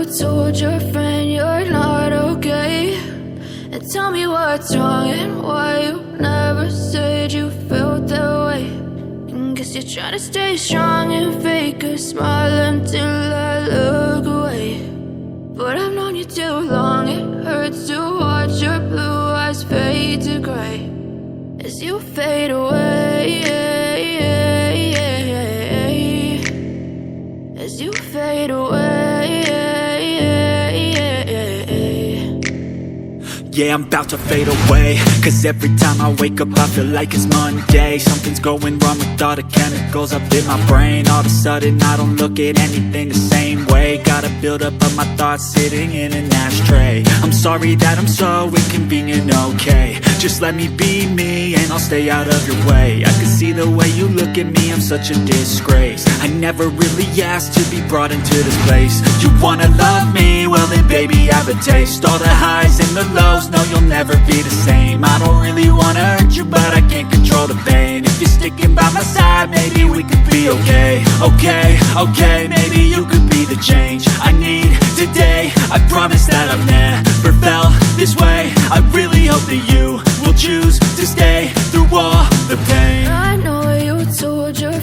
told your friend you're not okay, and tell me what's wrong and why you never said you felt that way. And guess you're trying to stay strong and fake a smile until I look away. But I've known you too long, it hurts to watch your blue eyes fade to gray as you fade away, as you fade away. Yeah, I'm about to fade away, cause every time I wake up I feel like it's Monday. Something's going wrong with all the chemicals up in my brain. All of a sudden I don't look at anything the same way. Got a buildup of my thoughts sitting in an ashtray. I'm sorry that I'm so inconvenient, okay. Just let me be me and I'll stay out of your way. I can see the way you look at me, I'm such a disgrace. I never really asked to be brought into this place. You wanna love me? Well then baby I have a taste. All the highs and the lows, no, you'll never be the same. I don't really wanna hurt you, but I can't control the pain. If you're sticking by my side, maybe we could be okay. Okay, maybe you could be the change I need today. I promise that I've never felt this way. I really hope that you will choose to stay through all the pain. I know you told your